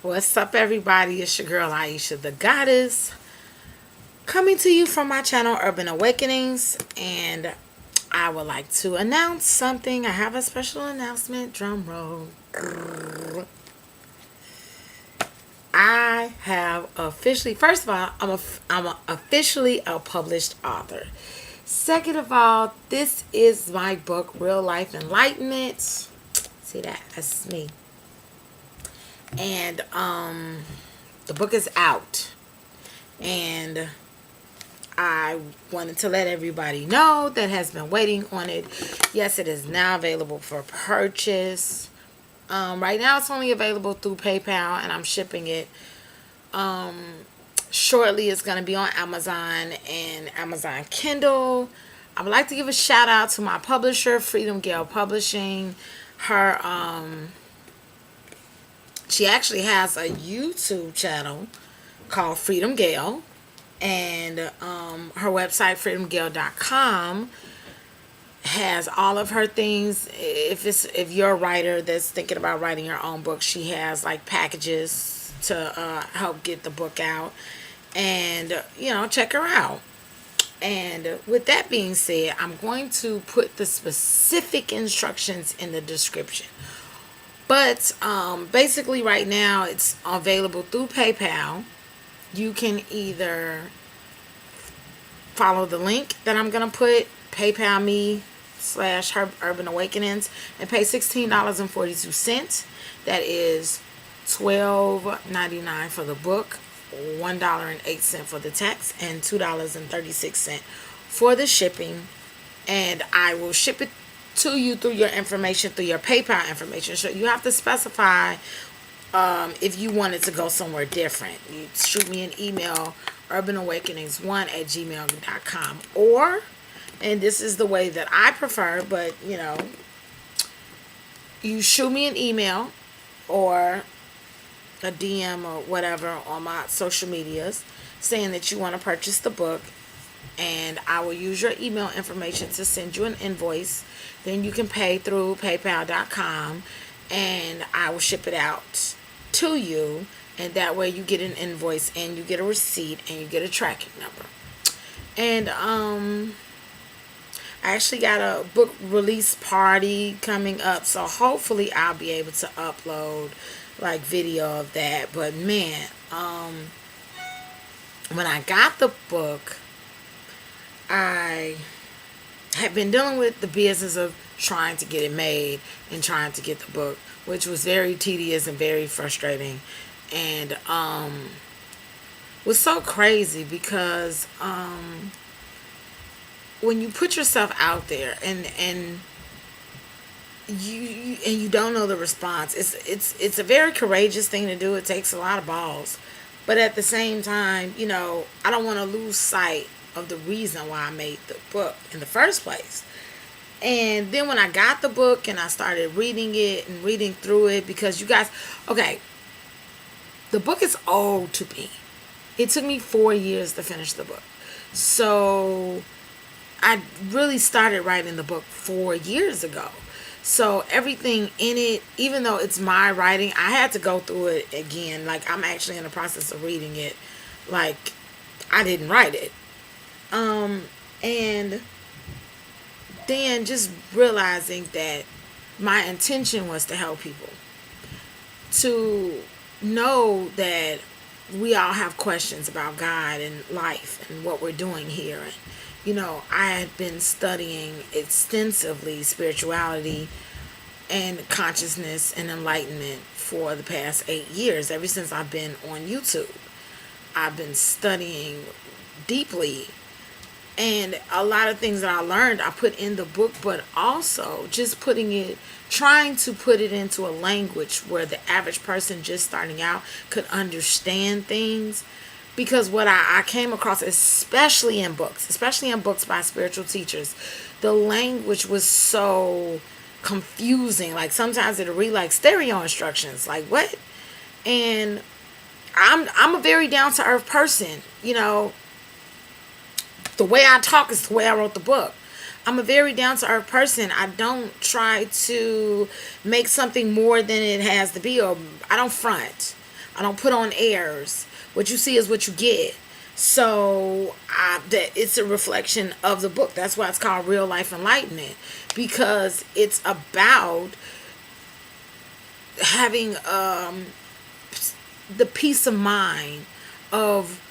What's up, everybody? It's your girl Aisha, the goddess, coming to you from my channel, Urban Awakenings. And I would like to announce something. I have a special announcement. Drum roll. I have officially, first of all, officially a published author. Second of all, this is my book, Real Life Enlightenment. See that? That's me. And the book is out. And I wanted to let everybody know that has been waiting on it. Yes, it is now available for purchase. Right now it's only available through PayPal, and I'm shipping it. Shortly it's going to be on Amazon and Amazon Kindle. I would like to give a shout out to my publisher, Freedom Gale Publishing. She actually has a YouTube channel called Freedom Gale, and her website, freedomgale.com, has all of her things. If you're a writer that's thinking about writing your own book, she has like packages to help get the book out, and check her out. And with that being said, I'm going to put the specific instructions in the description. But basically right now it's available through PayPal. You can either follow the link that I'm going to put, PayPal me /Urban Awakenings, and pay $16.42. That is $12.99 for the book, $1.08 for the tax, and $2.36 for the shipping. And I will ship it to you through your information, through your PayPal information. So you have to specify if you want it to go somewhere different. You shoot me an email, urbanawakenings1@gmail.com, or, and this is the way that I prefer, but you shoot me an email or a DM or whatever on my social medias saying that you want to purchase the book, and I will use your email information to send you an invoice. Then you can pay through paypal.com, and I will ship it out to you, and that way you get an invoice and you get a receipt and you get a tracking number. And I actually got a book release party coming up, so hopefully I'll be able to upload like video of that. But man, when I got the book, I had been dealing with the business of trying to get it made and trying to get the book, which was very tedious and very frustrating, and was so crazy because when you put yourself out there and you don't know the response, it's a very courageous thing to do. It takes a lot of balls, but at the same time, I don't want to lose sight of the reason why I made the book in the first place. And then when I got the book and I started reading it and reading through it, because you guys, okay, the book is old to me. It took me 4 years to finish the book. So I really started writing the book 4 years ago. So everything in it, even though it's my writing, I had to go through it again. Like, I'm actually in the process of reading it like I didn't write it. And then just realizing that my intention was to help people, to know that we all have questions about God and life and what we're doing here. And, I had been studying extensively spirituality and consciousness and enlightenment for the past 8 years. Ever since I've been on YouTube, I've been studying deeply. And a lot of things that I learned, I put in the book, but also just trying to put it into a language where the average person just starting out could understand things. Because what I came across, especially in books by spiritual teachers, the language was so confusing. Like, sometimes it'll read like stereo instructions. Like, what? And I'm a very down to earth person. The way I talk is the way I wrote the book. I'm a very down to earth person. I don't try to make something more than it has to be, or I don't front. I don't put on airs. What you see is what you get. So that it's a reflection of the book. That's why it's called Real Life Enlightenment, because it's about having the peace of mind of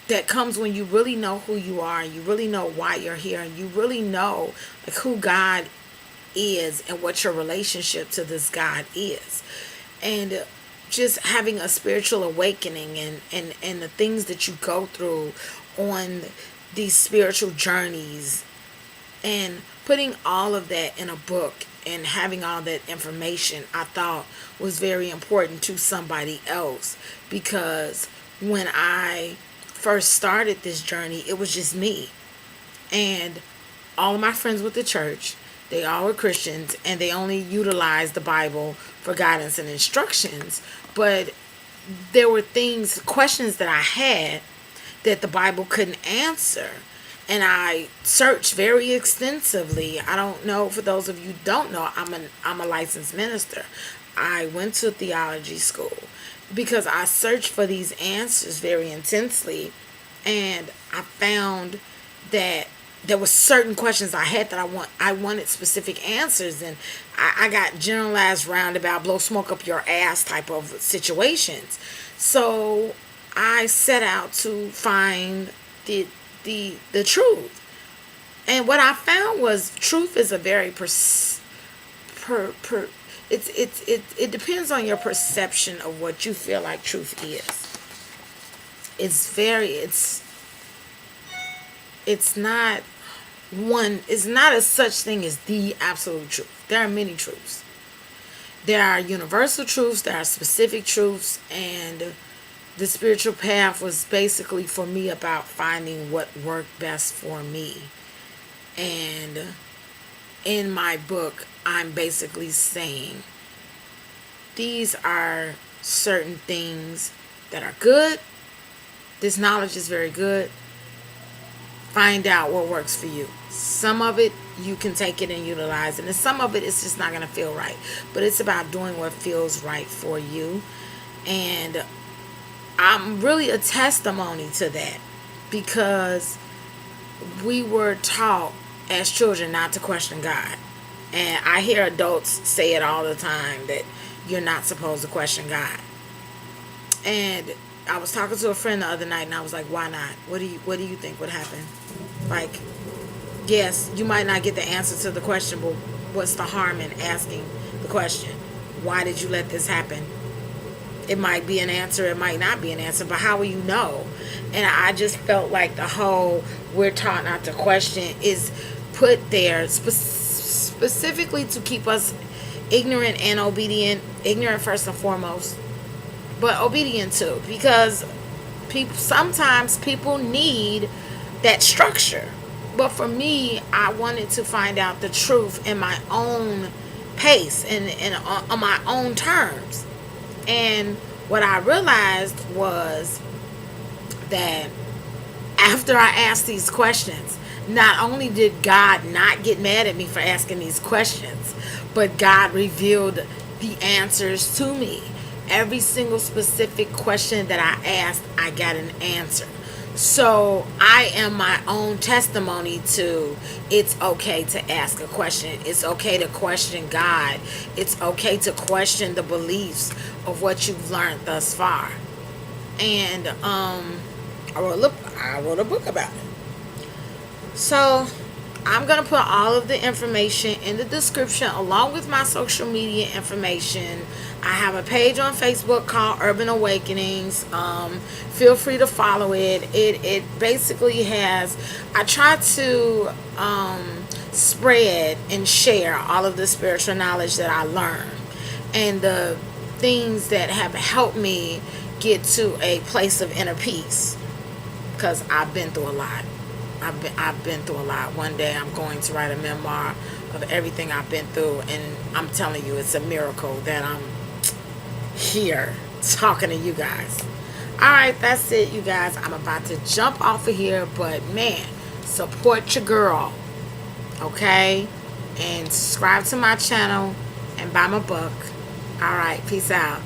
that comes when you really know who you are, and you really know why you're here, and you really know like who God is and what your relationship to this God is. And just having a spiritual awakening, and the things that you go through on these spiritual journeys, and putting all of that in a book and having all that information, I thought was very important to somebody else, because when I first started this journey, it was just me. And all of my friends with the church, they all were Christians, and they only utilized the Bible for guidance and instructions. But there were questions that I had that the Bible couldn't answer. And I searched very extensively. I don't know, for those of you who don't know, I'm a licensed minister. I went to theology school because I searched for these answers very intensely, and I found that there were certain questions I had that I wanted specific answers, and I got generalized roundabout, blow smoke up your ass type of situations. So I set out to find the truth. And what I found was truth is a very it depends on your perception of what you feel like truth is. It's not a such thing as the absolute truth. There are many truths. There are universal truths, there are specific truths, and the spiritual path was basically for me about finding what worked best for me. And in my book, I'm basically saying these are certain things that are good. This knowledge is very good. Find out what works for you. Some of it you can take it and utilize it, and some of it it's just not going to feel right. But it's about doing what feels right for you. And I'm really a testimony to that, because we were taught as children not to question God. And I hear adults say it all the time that you're not supposed to question God. And I was talking to a friend the other night, and I was like, why not? What do you think would happen? Like, yes, you might not get the answer to the question, but what's the harm in asking the question? Why did you let this happen? It might be an answer, it might not be an answer, but how will you know? And I just felt like the whole we're taught not to question is put there specifically to keep us ignorant and obedient. Ignorant first and foremost, but obedient too, because sometimes people need that structure. But for me, I wanted to find out the truth in my own pace and on my own terms. And what I realized was that after I asked these questions, not only did God not get mad at me for asking these questions, but God revealed the answers to me. Every single specific question that I asked, I got an answer. So I am my own testimony to it's okay to ask a question. It's okay to question God. It's okay to question the beliefs of what you've learned thus far. And I wrote a book about it. So I'm going to put all of the information in the description along with my social media information. I have a page on Facebook called Urban Awakenings. Feel free to follow it. It basically has, I try to spread and share all of the spiritual knowledge that I learned and the things that have helped me get to a place of inner peace, because I've been through a lot. I've been through a lot. One day I'm going to write a memoir of everything I've been through, and I'm telling you, it's a miracle that I'm here talking to you guys. Alright, that's it, you guys. I'm about to jump off of here, but man, support your girl, okay? And subscribe to my channel and buy my book. Alright, peace out.